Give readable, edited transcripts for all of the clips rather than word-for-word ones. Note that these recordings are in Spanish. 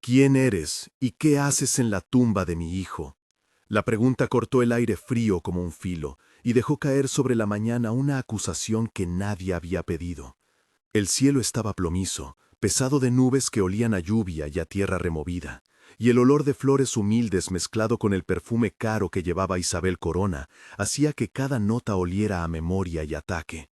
¿Quién eres y qué haces en la tumba de mi hijo? La pregunta cortó el aire frío como un filo y dejó caer sobre la mañana una acusación que nadie había pedido. El cielo estaba plomizo, pesado de nubes que olían a lluvia y a tierra removida, y el olor de flores humildes mezclado con el perfume caro que llevaba Isabel Corona hacía que cada nota oliera a memoria y ataque.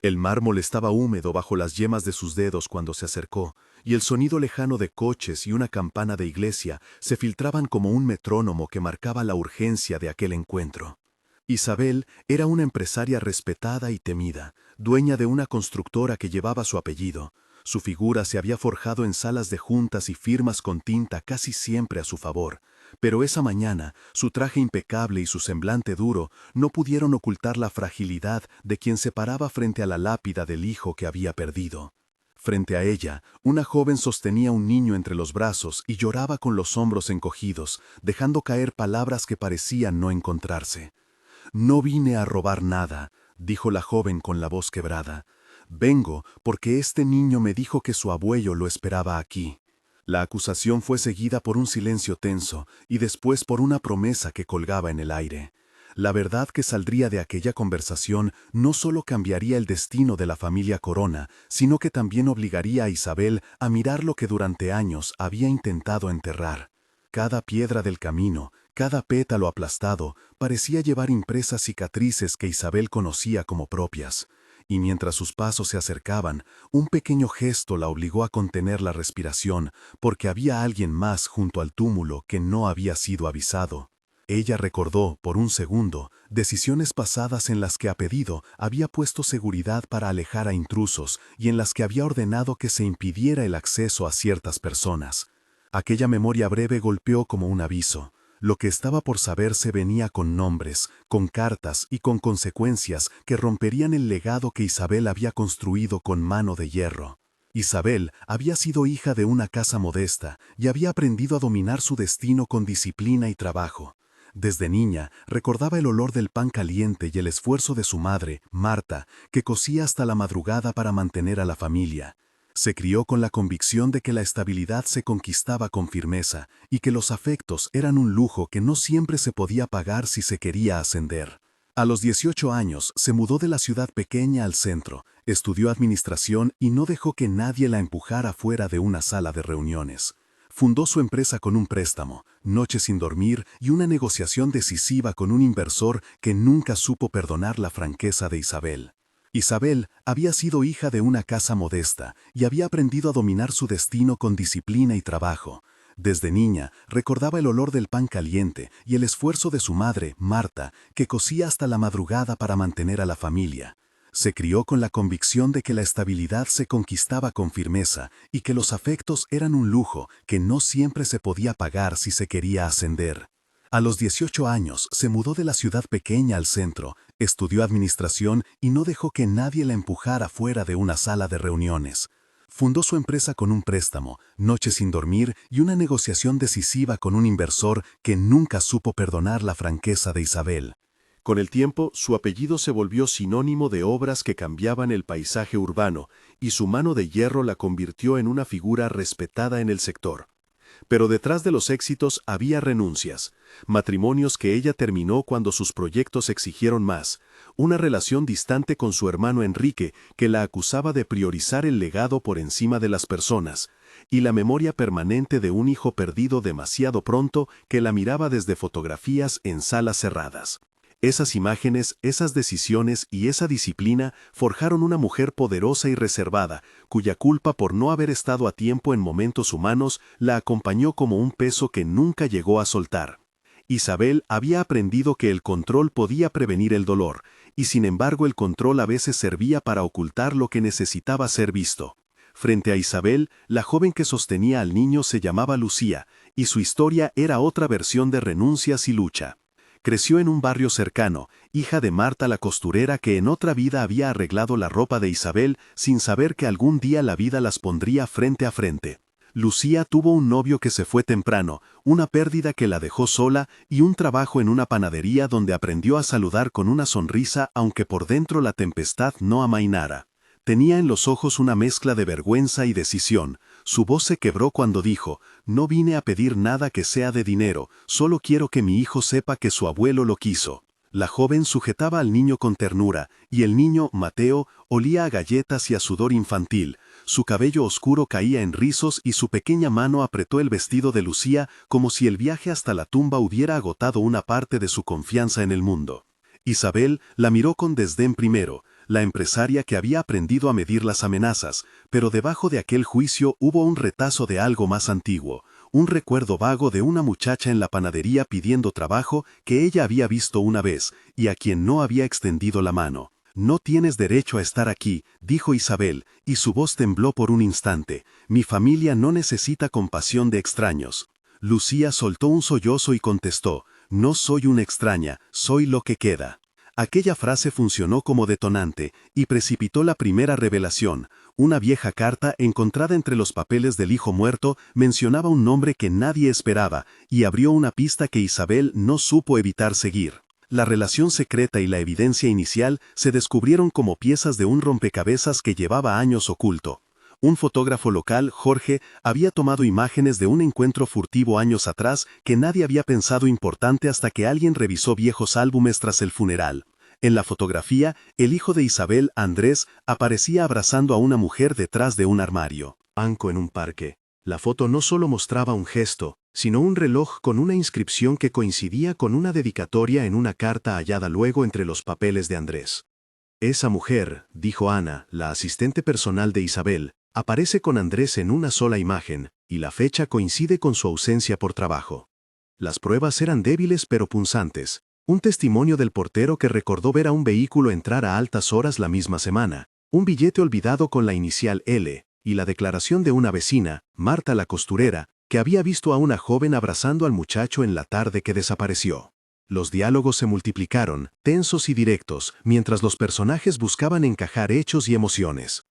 El mármol estaba húmedo bajo las yemas de sus dedos cuando se acercó, y el sonido lejano de coches y una campana de iglesia se filtraban como un metrónomo que marcaba la urgencia de aquel encuentro. Isabel era una empresaria respetada y temida, dueña de una constructora que llevaba su apellido. Su figura se había forjado en salas de juntas y firmas con tinta casi siempre a su favor, pero esa mañana su traje impecable y su semblante duro no pudieron ocultar la fragilidad de quien se paraba frente a la lápida del hijo que había perdido. Frente a ella, una joven sostenía un niño entre los brazos y lloraba con los hombros encogidos, dejando caer palabras que parecían no encontrarse. «No vine a robar nada», dijo la joven con la voz quebrada. «Vengo porque este niño me dijo que su abuelo lo esperaba aquí». La acusación fue seguida por un silencio tenso y después por una promesa que colgaba en el aire. La verdad que saldría de aquella conversación no solo cambiaría el destino de la familia Corona, sino que también obligaría a Isabel a mirar lo que durante años había intentado enterrar. Cada piedra del camino, cada pétalo aplastado, parecía llevar impresas cicatrices que Isabel conocía como propias. Y mientras sus pasos se acercaban, un pequeño gesto la obligó a contener la respiración, porque había alguien más junto al túmulo que no había sido avisado. Ella recordó, por un segundo, decisiones pasadas en las que a pedido había puesto seguridad para alejar a intrusos y en las que había ordenado que se impidiera el acceso a ciertas personas. Aquella memoria breve golpeó como un aviso. Lo que estaba por saberse venía con nombres, con cartas y con consecuencias que romperían el legado que Isabel había construido con mano de hierro. Isabel había sido hija de una casa modesta y había aprendido a dominar su destino con disciplina y trabajo. Desde niña recordaba el olor del pan caliente y el esfuerzo de su madre, Marta, que cosía hasta la madrugada para mantener a la familia. Se crió con la convicción de que la estabilidad se conquistaba con firmeza y que los afectos eran un lujo que no siempre se podía pagar si se quería ascender. A los 18 años se mudó de la ciudad pequeña al centro, estudió administración y no dejó que nadie la empujara fuera de una sala de reuniones. Fundó su empresa con un préstamo, noches sin dormir y una negociación decisiva con un inversor que nunca supo perdonar la franqueza de Isabel. Isabel había sido hija de una casa modesta y había aprendido a dominar su destino con disciplina y trabajo. Desde niña recordaba el olor del pan caliente y el esfuerzo de su madre, Marta, que cosía hasta la madrugada para mantener a la familia. Se crió con la convicción de que la estabilidad se conquistaba con firmeza y que los afectos eran un lujo que no siempre se podía pagar si se quería ascender. A los 18 años se mudó de la ciudad pequeña al centro, estudió administración y no dejó que nadie la empujara fuera de una sala de reuniones. Fundó su empresa con un préstamo, noches sin dormir y una negociación decisiva con un inversor que nunca supo perdonar la franqueza de Isabel. Con el tiempo, su apellido se volvió sinónimo de obras que cambiaban el paisaje urbano, y su mano de hierro la convirtió en una figura respetada en el sector. Pero detrás de los éxitos había renuncias, matrimonios que ella terminó cuando sus proyectos exigieron más, una relación distante con su hermano Enrique que la acusaba de priorizar el legado por encima de las personas, y la memoria permanente de un hijo perdido demasiado pronto que la miraba desde fotografías en salas cerradas. Esas imágenes, esas decisiones y esa disciplina forjaron una mujer poderosa y reservada, cuya culpa por no haber estado a tiempo en momentos humanos la acompañó como un peso que nunca llegó a soltar. Isabel había aprendido que el control podía prevenir el dolor, y sin embargo el control a veces servía para ocultar lo que necesitaba ser visto. Frente a Isabel, la joven que sostenía al niño se llamaba Lucía, y su historia era otra versión de renuncias y lucha. Creció en un barrio cercano, hija de Marta la costurera que en otra vida había arreglado la ropa de Isabel sin saber que algún día la vida las pondría frente a frente. Lucía tuvo un novio que se fue temprano, una pérdida que la dejó sola y un trabajo en una panadería donde aprendió a saludar con una sonrisa aunque por dentro la tempestad no amainara. Tenía en los ojos una mezcla de vergüenza y decisión. Su voz se quebró cuando dijo: «No vine a pedir nada que sea de dinero, solo quiero que mi hijo sepa que su abuelo lo quiso». La joven sujetaba al niño con ternura, y el niño, Mateo, olía a galletas y a sudor infantil. Su cabello oscuro caía en rizos y su pequeña mano apretó el vestido de Lucía como si el viaje hasta la tumba hubiera agotado una parte de su confianza en el mundo. Isabel la miró con desdén primero, la empresaria que había aprendido a medir las amenazas, pero debajo de aquel juicio hubo un retazo de algo más antiguo, un recuerdo vago de una muchacha en la panadería pidiendo trabajo que ella había visto una vez y a quien no había extendido la mano. «No tienes derecho a estar aquí», dijo Isabel, y su voz tembló por un instante. «Mi familia no necesita compasión de extraños». Lucía soltó un sollozo y contestó: «No soy una extraña, soy lo que queda». Aquella frase funcionó como detonante y precipitó la primera revelación. Una vieja carta encontrada entre los papeles del hijo muerto mencionaba un nombre que nadie esperaba y abrió una pista que Isabel no supo evitar seguir. La relación secreta y la evidencia inicial se descubrieron como piezas de un rompecabezas que llevaba años oculto. Un fotógrafo local, Jorge, había tomado imágenes de un encuentro furtivo años atrás que nadie había pensado importante hasta que alguien revisó viejos álbumes tras el funeral. En la fotografía, el hijo de Isabel, Andrés, aparecía abrazando a una mujer detrás de un armario. Banco en un parque. La foto no solo mostraba un gesto, sino un reloj con una inscripción que coincidía con una dedicatoria en una carta hallada luego entre los papeles de Andrés. «Esa mujer», dijo Ana, la asistente personal de Isabel, «aparece con Andrés en una sola imagen, y la fecha coincide con su ausencia por trabajo». Las pruebas eran débiles pero punzantes. Un testimonio del portero que recordó ver a un vehículo entrar a altas horas la misma semana, un billete olvidado con la inicial L, y la declaración de una vecina, Marta la costurera, que había visto a una joven abrazando al muchacho en la tarde que desapareció. Los diálogos se multiplicaron, tensos y directos, mientras los personajes buscaban encajar hechos y emociones.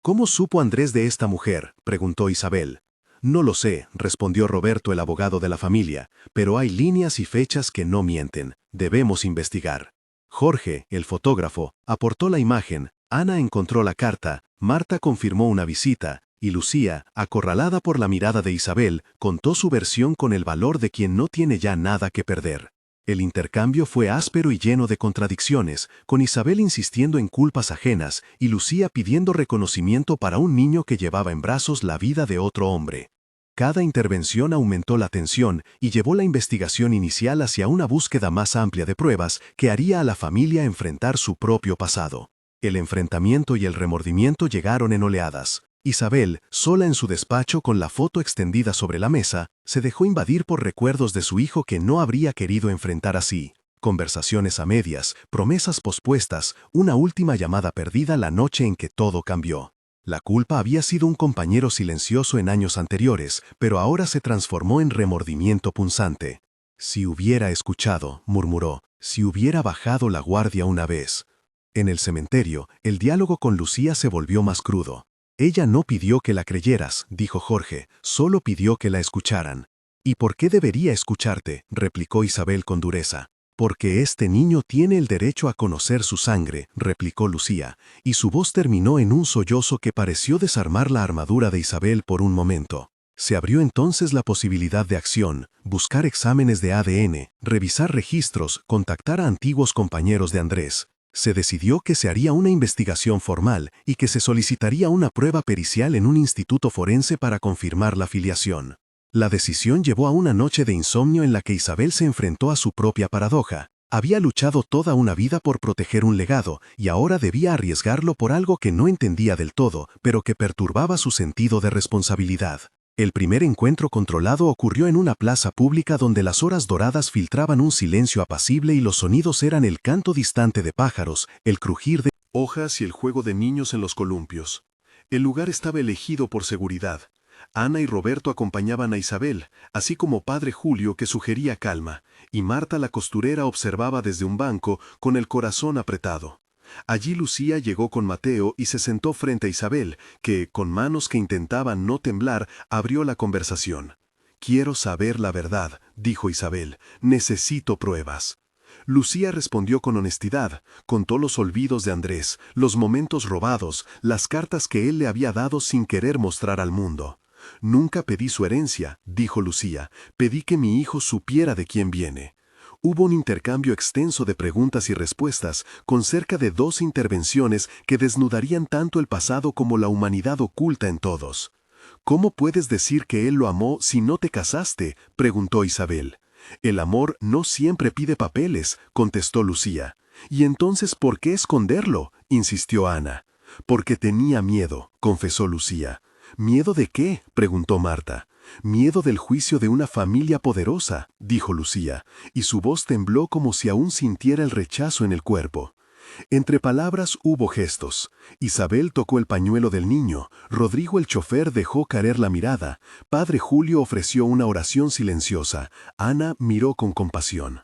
«¿Cómo supo Andrés de esta mujer?», preguntó Isabel. «No lo sé», respondió Roberto, el abogado de la familia, «pero hay líneas y fechas que no mienten. Debemos investigar». Jorge, el fotógrafo, aportó la imagen, Ana encontró la carta, Marta confirmó una visita, y Lucía, acorralada por la mirada de Isabel, contó su versión con el valor de quien no tiene ya nada que perder. El intercambio fue áspero y lleno de contradicciones, con Isabel insistiendo en culpas ajenas y Lucía pidiendo reconocimiento para un niño que llevaba en brazos la vida de otro hombre. Cada intervención aumentó la tensión y llevó la investigación inicial hacia una búsqueda más amplia de pruebas que haría a la familia enfrentar su propio pasado. El enfrentamiento y el remordimiento llegaron en oleadas. Isabel, sola en su despacho con la foto extendida sobre la mesa, se dejó invadir por recuerdos de su hijo que no habría querido enfrentar así. Conversaciones a medias, promesas pospuestas, una última llamada perdida la noche en que todo cambió. La culpa había sido un compañero silencioso en años anteriores, pero ahora se transformó en remordimiento punzante. «Si hubiera escuchado», murmuró, «si hubiera bajado la guardia una vez». En el cementerio, el diálogo con Lucía se volvió más crudo. «Ella no pidió que la creyeras», dijo Jorge, «solo pidió que la escucharan». «¿Y por qué debería escucharte?», replicó Isabel con dureza. «Porque este niño tiene el derecho a conocer su sangre», replicó Lucía, y su voz terminó en un sollozo que pareció desarmar la armadura de Isabel por un momento. Se abrió entonces la posibilidad de acción, buscar exámenes de ADN, revisar registros, contactar a antiguos compañeros de Andrés. Se decidió que se haría una investigación formal y que se solicitaría una prueba pericial en un instituto forense para confirmar la filiación. La decisión llevó a una noche de insomnio en la que Isabel se enfrentó a su propia paradoja. Había luchado toda una vida por proteger un legado y ahora debía arriesgarlo por algo que no entendía del todo, pero que perturbaba su sentido de responsabilidad. El primer encuentro controlado ocurrió en una plaza pública donde las horas doradas filtraban un silencio apacible y los sonidos eran el canto distante de pájaros, el crujir de hojas y el juego de niños en los columpios. El lugar estaba elegido por seguridad. Ana y Roberto acompañaban a Isabel, así como padre Julio que sugería calma, y Marta la costurera observaba desde un banco con el corazón apretado. Allí Lucía llegó con Mateo y se sentó frente a Isabel, que, con manos que intentaban no temblar, abrió la conversación. «Quiero saber la verdad», dijo Isabel. «Necesito pruebas». Lucía respondió con honestidad, contó los olvidos de Andrés, los momentos robados, las cartas que él le había dado sin querer mostrar al mundo. Nunca pedí su herencia, dijo Lucía, pedí que mi hijo supiera de quién viene. Hubo un intercambio extenso de preguntas y respuestas, con cerca de 2 intervenciones que desnudarían tanto el pasado como la humanidad oculta en todos. ¿Cómo puedes decir que él lo amó si no te casaste?, preguntó Isabel. El amor no siempre pide papeles, contestó Lucía. ¿Y entonces por qué esconderlo?, insistió Ana. Porque tenía miedo, confesó Lucía. ¿Miedo de qué?, preguntó Marta. Miedo del juicio de una familia poderosa, dijo Lucía, y su voz tembló como si aún sintiera el rechazo en el cuerpo. Entre palabras hubo gestos. Isabel tocó el pañuelo del niño, Rodrigo el chofer dejó caer la mirada, Padre Julio ofreció una oración silenciosa, Ana miró con compasión.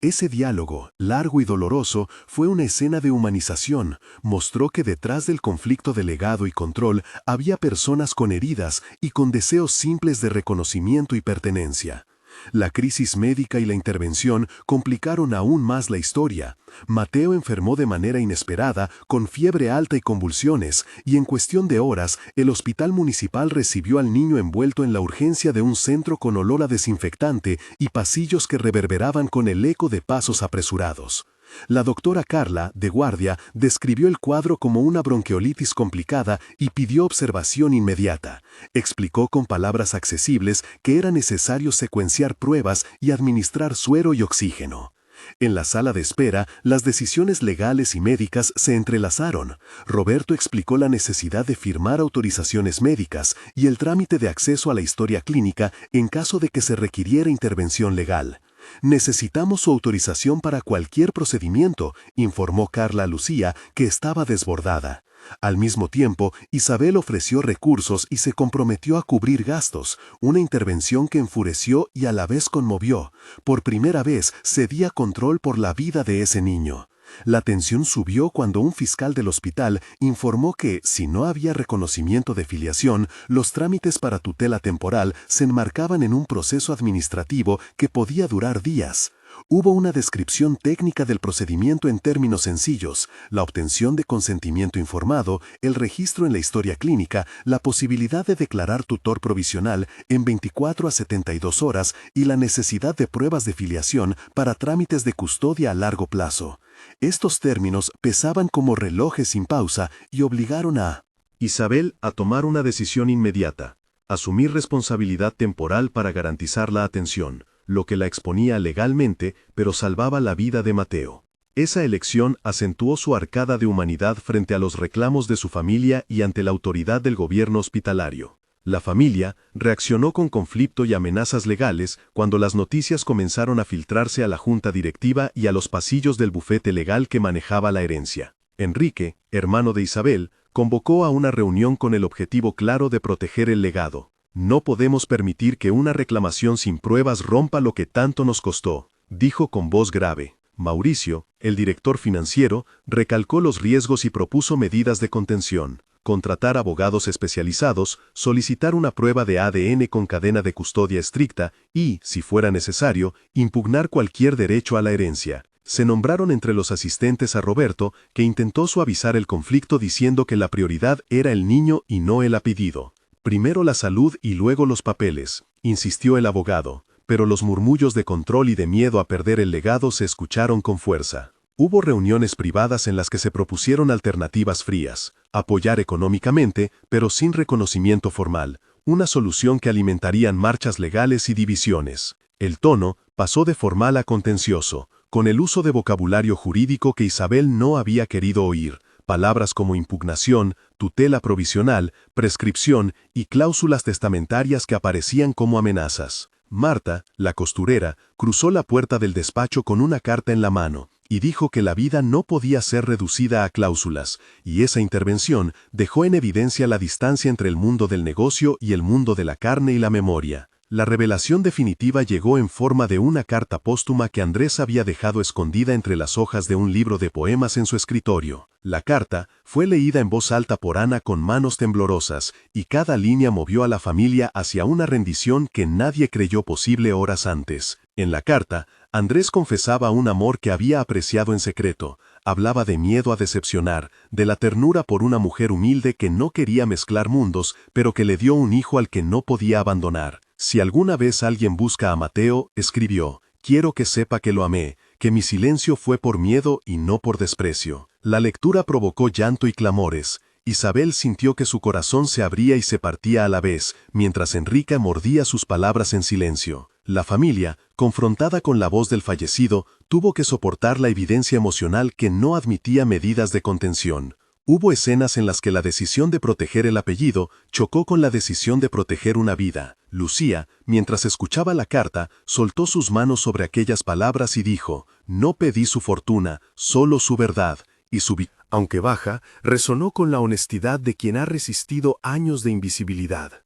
Ese diálogo, largo y doloroso, fue una escena de humanización, mostró que detrás del conflicto de legado y control había personas con heridas y con deseos simples de reconocimiento y pertenencia. La crisis médica y la intervención complicaron aún más la historia. Mateo enfermó de manera inesperada, con fiebre alta y convulsiones, y en cuestión de horas, el hospital municipal recibió al niño envuelto en la urgencia de un centro con olor a desinfectante y pasillos que reverberaban con el eco de pasos apresurados. La doctora Carla, de guardia, describió el cuadro como una bronquiolitis complicada y pidió observación inmediata. Explicó con palabras accesibles que era necesario secuenciar pruebas y administrar suero y oxígeno. En la sala de espera, las decisiones legales y médicas se entrelazaron. Roberto explicó la necesidad de firmar autorizaciones médicas y el trámite de acceso a la historia clínica en caso de que se requiriera intervención legal. Necesitamos su autorización para cualquier procedimiento, informó Carla a Lucía, que estaba desbordada. Al mismo tiempo, Isabel ofreció recursos y se comprometió a cubrir gastos, una intervención que enfureció y a la vez conmovió. Por primera vez cedía control por la vida de ese niño. La tensión subió cuando un fiscal del hospital informó que, si no había reconocimiento de filiación, los trámites para tutela temporal se enmarcaban en un proceso administrativo que podía durar días. Hubo una descripción técnica del procedimiento en términos sencillos, la obtención de consentimiento informado, el registro en la historia clínica, la posibilidad de declarar tutor provisional en 24 a 72 horas y la necesidad de pruebas de filiación para trámites de custodia a largo plazo. Estos términos pesaban como relojes sin pausa y obligaron a Isabel a tomar una decisión inmediata, asumir responsabilidad temporal para garantizar la atención, lo que la exponía legalmente, pero salvaba la vida de Mateo. Esa elección acentuó su arcada de humanidad frente a los reclamos de su familia y ante la autoridad del gobierno hospitalario. La familia reaccionó con conflicto y amenazas legales cuando las noticias comenzaron a filtrarse a la junta directiva y a los pasillos del bufete legal que manejaba la herencia. Enrique, hermano de Isabel, convocó a una reunión con el objetivo claro de proteger el legado. No podemos permitir que una reclamación sin pruebas rompa lo que tanto nos costó, dijo con voz grave. Mauricio, el director financiero, recalcó los riesgos y propuso medidas de contención. Contratar abogados especializados, solicitar una prueba de ADN con cadena de custodia estricta y, si fuera necesario, impugnar cualquier derecho a la herencia. Se nombraron entre los asistentes a Roberto, que intentó suavizar el conflicto diciendo que la prioridad era el niño y no el apellido. Primero la salud y luego los papeles, insistió el abogado, pero los murmullos de control y de miedo a perder el legado se escucharon con fuerza. Hubo reuniones privadas en las que se propusieron alternativas frías, apoyar económicamente, pero sin reconocimiento formal, una solución que alimentarían marchas legales y divisiones. El tono pasó de formal a contencioso, con el uso de vocabulario jurídico que Isabel no había querido oír, palabras como impugnación, tutela provisional, prescripción y cláusulas testamentarias que aparecían como amenazas. Marta, la costurera, cruzó la puerta del despacho con una carta en la mano y dijo que la vida no podía ser reducida a cláusulas, y esa intervención dejó en evidencia la distancia entre el mundo del negocio y el mundo de la carne y la memoria. La revelación definitiva llegó en forma de una carta póstuma que Andrés había dejado escondida entre las hojas de un libro de poemas en su escritorio. La carta fue leída en voz alta por Ana con manos temblorosas, y cada línea movió a la familia hacia una rendición que nadie creyó posible horas antes. En la carta, Andrés confesaba un amor que había apreciado en secreto, hablaba de miedo a decepcionar, de la ternura por una mujer humilde que no quería mezclar mundos, pero que le dio un hijo al que no podía abandonar. Si alguna vez alguien busca a Mateo, escribió, quiero que sepa que lo amé, que mi silencio fue por miedo y no por desprecio. La lectura provocó llanto y clamores. Isabel sintió que su corazón se abría y se partía a la vez, mientras Enrique mordía sus palabras en silencio. La familia, confrontada con la voz del fallecido, tuvo que soportar la evidencia emocional que no admitía medidas de contención. Hubo escenas en las que la decisión de proteger el apellido chocó con la decisión de proteger una vida. Lucía, mientras escuchaba la carta, soltó sus manos sobre aquellas palabras y dijo, no pedí su fortuna, solo su verdad, y su victoria, aunque baja, resonó con la honestidad de quien ha resistido años de invisibilidad.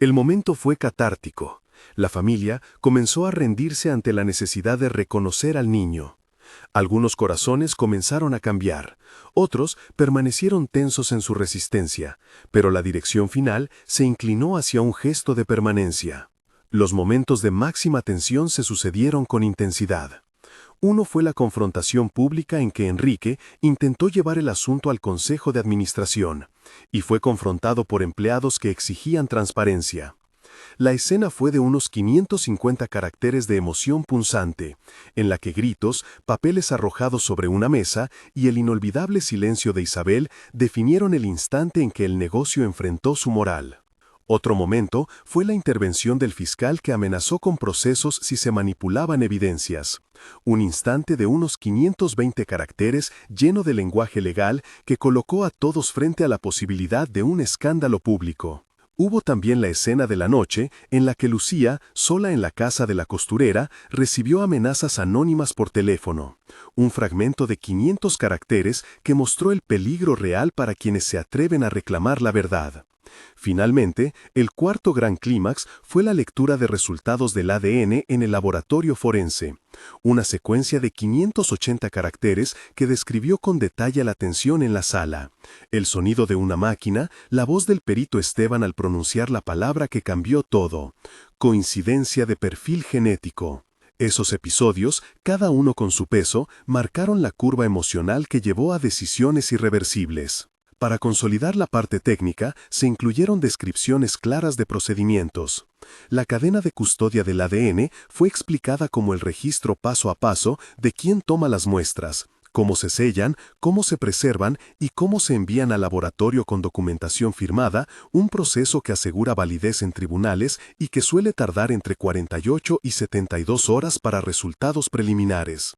El momento fue catártico. La familia comenzó a rendirse ante la necesidad de reconocer al niño. Algunos corazones comenzaron a cambiar, otros permanecieron tensos en su resistencia, pero la dirección final se inclinó hacia un gesto de permanencia. Los momentos de máxima tensión se sucedieron con intensidad. Uno fue la confrontación pública en que Enrique intentó llevar el asunto al Consejo de Administración, y fue confrontado por empleados que exigían transparencia. La escena fue de unos 550 caracteres de emoción punzante, en la que gritos, papeles arrojados sobre una mesa y el inolvidable silencio de Isabel definieron el instante en que el negocio enfrentó su moral. Otro momento fue la intervención del fiscal que amenazó con procesos si se manipulaban evidencias. Un instante de unos 520 caracteres lleno de lenguaje legal que colocó a todos frente a la posibilidad de un escándalo público. Hubo también la escena de la noche en la que Lucía, sola en la casa de la costurera, recibió amenazas anónimas por teléfono. Un fragmento de 500 caracteres que mostró el peligro real para quienes se atreven a reclamar la verdad. Finalmente, el cuarto gran clímax fue la lectura de resultados del ADN en el laboratorio forense, una secuencia de 580 caracteres que describió con detalle la tensión en la sala, el sonido de una máquina, la voz del perito Esteban al pronunciar la palabra que cambió todo, coincidencia de perfil genético. Esos episodios, cada uno con su peso, marcaron la curva emocional que llevó a decisiones irreversibles. Para consolidar la parte técnica, se incluyeron descripciones claras de procedimientos. La cadena de custodia del ADN fue explicada como el registro paso a paso de quién toma las muestras, cómo se sellan, cómo se preservan y cómo se envían al laboratorio con documentación firmada, un proceso que asegura validez en tribunales y que suele tardar entre 48 y 72 horas para resultados preliminares.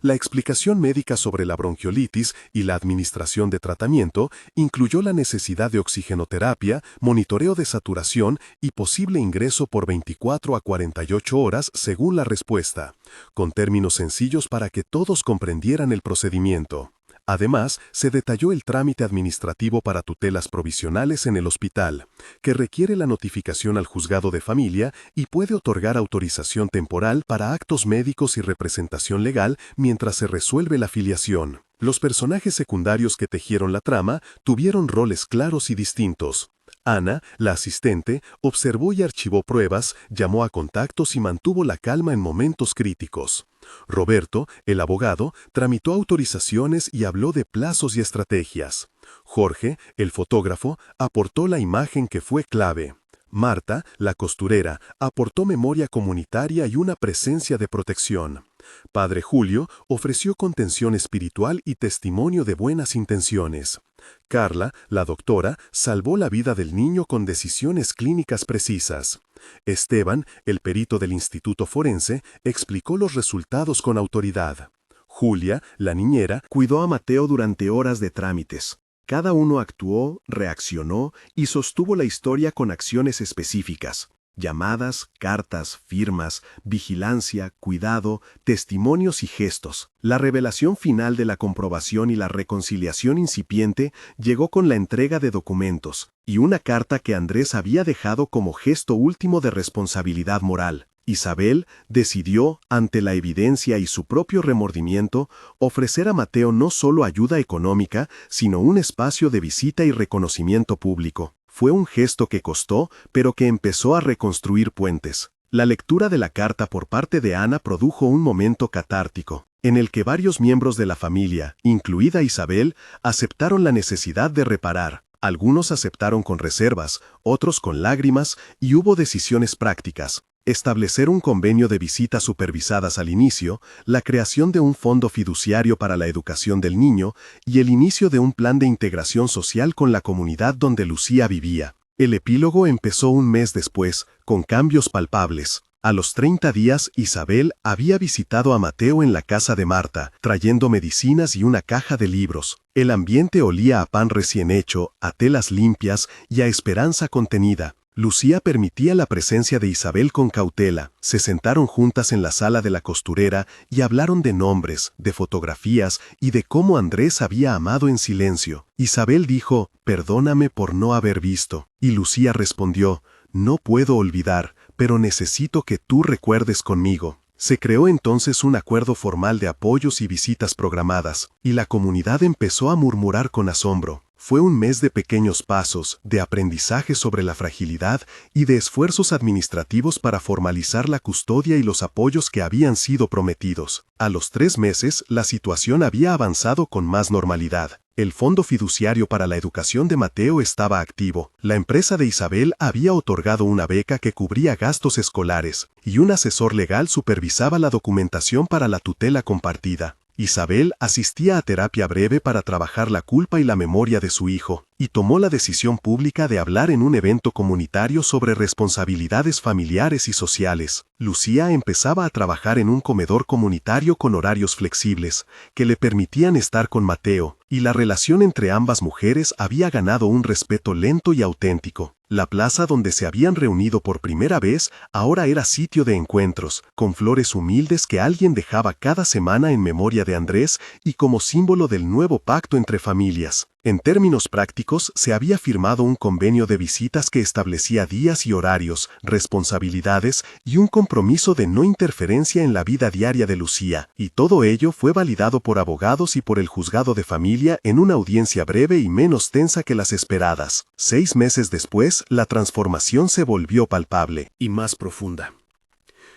La explicación médica sobre la bronquiolitis y la administración de tratamiento incluyó la necesidad de oxigenoterapia, monitoreo de saturación y posible ingreso por 24 a 48 horas según la respuesta, con términos sencillos para que todos comprendieran el procedimiento. Además, se detalló el trámite administrativo para tutelas provisionales en el hospital, que requiere la notificación al juzgado de familia y puede otorgar autorización temporal para actos médicos y representación legal mientras se resuelve la filiación. Los personajes secundarios que tejieron la trama tuvieron roles claros y distintos. Ana, la asistente, observó y archivó pruebas, llamó a contactos y mantuvo la calma en momentos críticos. Roberto, el abogado, tramitó autorizaciones y habló de plazos y estrategias. Jorge, el fotógrafo, aportó la imagen que fue clave. Marta, la costurera, aportó memoria comunitaria y una presencia de protección. Padre Julio ofreció contención espiritual y testimonio de buenas intenciones. Carla, la doctora, salvó la vida del niño con decisiones clínicas precisas. Esteban, el perito del Instituto Forense, explicó los resultados con autoridad. Julia, la niñera, cuidó a Mateo durante horas de trámites. Cada uno actuó, reaccionó y sostuvo la historia con acciones específicas. Llamadas, cartas, firmas, vigilancia, cuidado, testimonios y gestos. La revelación final de la comprobación y la reconciliación incipiente llegó con la entrega de documentos y una carta que Andrés había dejado como gesto último de responsabilidad moral. Isabel decidió, ante la evidencia y su propio remordimiento, ofrecer a Mateo no solo ayuda económica, sino un espacio de visita y reconocimiento público. Fue un gesto que costó, pero que empezó a reconstruir puentes. La lectura de la carta por parte de Ana produjo un momento catártico, en el que varios miembros de la familia, incluida Isabel, aceptaron la necesidad de reparar. Algunos aceptaron con reservas, otros con lágrimas, y hubo decisiones prácticas. Establecer un convenio de visitas supervisadas al inicio, la creación de un fondo fiduciario para la educación del niño y el inicio de un plan de integración social con la comunidad donde Lucía vivía. El epílogo empezó un mes después, con cambios palpables. A los 30 días, Isabel había visitado a Mateo en la casa de Marta, trayendo medicinas y una caja de libros. El ambiente olía a pan recién hecho, a telas limpias y a esperanza contenida. Lucía permitía la presencia de Isabel con cautela. Se sentaron juntas en la sala de la costurera y hablaron de nombres, de fotografías y de cómo Andrés había amado en silencio. Isabel dijo, «Perdóname por no haber visto». Y Lucía respondió, «No puedo olvidar, pero necesito que tú recuerdes conmigo». Se creó entonces un acuerdo formal de apoyos y visitas programadas, y la comunidad empezó a murmurar con asombro. Fue un mes de pequeños pasos, de aprendizaje sobre la fragilidad y de esfuerzos administrativos para formalizar la custodia y los apoyos que habían sido prometidos. A los 3 meses, la situación había avanzado con más normalidad. El Fondo Fiduciario para la Educación de Mateo estaba activo. La empresa de Isabel había otorgado una beca que cubría gastos escolares, y un asesor legal supervisaba la documentación para la tutela compartida. Isabel asistía a terapia breve para trabajar la culpa y la memoria de su hijo, y tomó la decisión pública de hablar en un evento comunitario sobre responsabilidades familiares y sociales. Lucía empezaba a trabajar en un comedor comunitario con horarios flexibles, que le permitían estar con Mateo, y la relación entre ambas mujeres había ganado un respeto lento y auténtico. La plaza donde se habían reunido por primera vez ahora era sitio de encuentros, con flores humildes que alguien dejaba cada semana en memoria de Andrés y como símbolo del nuevo pacto entre familias. En términos prácticos, se había firmado un convenio de visitas que establecía días y horarios, responsabilidades y un compromiso de no interferencia en la vida diaria de Lucía, y todo ello fue validado por abogados y por el juzgado de familia en una audiencia breve y menos tensa que las esperadas. 6 meses después, la transformación se volvió palpable y más profunda.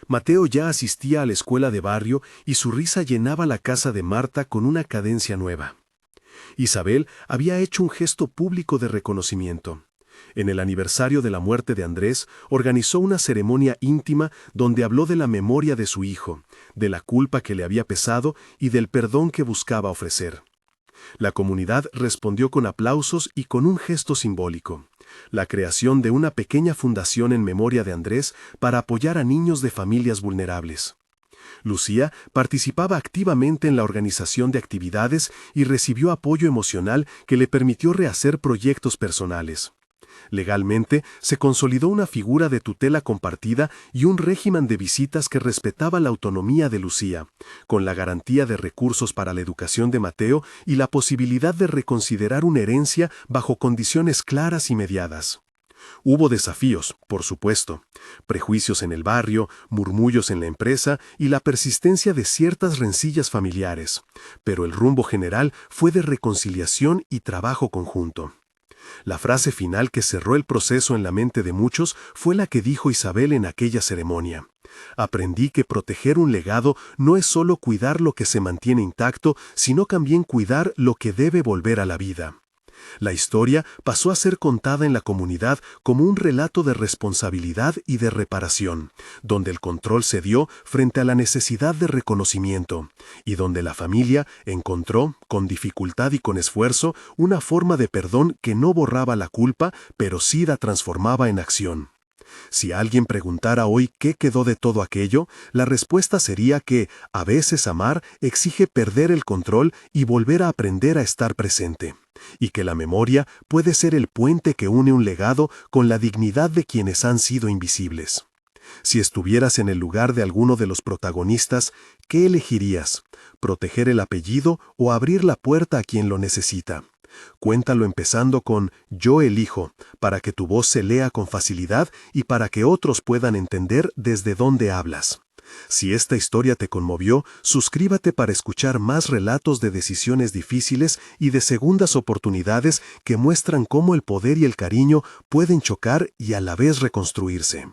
Mateo ya asistía a la escuela de barrio y su risa llenaba la casa de Marta con una cadencia nueva. Isabel había hecho un gesto público de reconocimiento. En el aniversario de la muerte de Andrés, organizó una ceremonia íntima donde habló de la memoria de su hijo, de la culpa que le había pesado y del perdón que buscaba ofrecer. La comunidad respondió con aplausos y con un gesto simbólico: la creación de una pequeña fundación en memoria de Andrés para apoyar a niños de familias vulnerables. Lucía participaba activamente en la organización de actividades y recibió apoyo emocional que le permitió rehacer proyectos personales. Legalmente, se consolidó una figura de tutela compartida y un régimen de visitas que respetaba la autonomía de Lucía, con la garantía de recursos para la educación de Mateo y la posibilidad de reconsiderar una herencia bajo condiciones claras y mediadas. Hubo desafíos, por supuesto, prejuicios en el barrio, murmullos en la empresa y la persistencia de ciertas rencillas familiares, pero el rumbo general fue de reconciliación y trabajo conjunto. La frase final que cerró el proceso en la mente de muchos fue la que dijo Isabel en aquella ceremonia: «Aprendí que proteger un legado no es solo cuidar lo que se mantiene intacto, sino también cuidar lo que debe volver a la vida». La historia pasó a ser contada en la comunidad como un relato de responsabilidad y de reparación, donde el control cedió frente a la necesidad de reconocimiento, y donde la familia encontró, con dificultad y con esfuerzo, una forma de perdón que no borraba la culpa, pero sí la transformaba en acción. Si alguien preguntara hoy qué quedó de todo aquello, la respuesta sería que, a veces amar exige perder el control y volver a aprender a estar presente, y que la memoria puede ser el puente que une un legado con la dignidad de quienes han sido invisibles. Si estuvieras en el lugar de alguno de los protagonistas, ¿qué elegirías? ¿Proteger el apellido o abrir la puerta a quien lo necesita? Cuéntalo empezando con «Yo elijo», para que tu voz se lea con facilidad y para que otros puedan entender desde dónde hablas. Si esta historia te conmovió, suscríbete para escuchar más relatos de decisiones difíciles y de segundas oportunidades que muestran cómo el poder y el cariño pueden chocar y a la vez reconstruirse.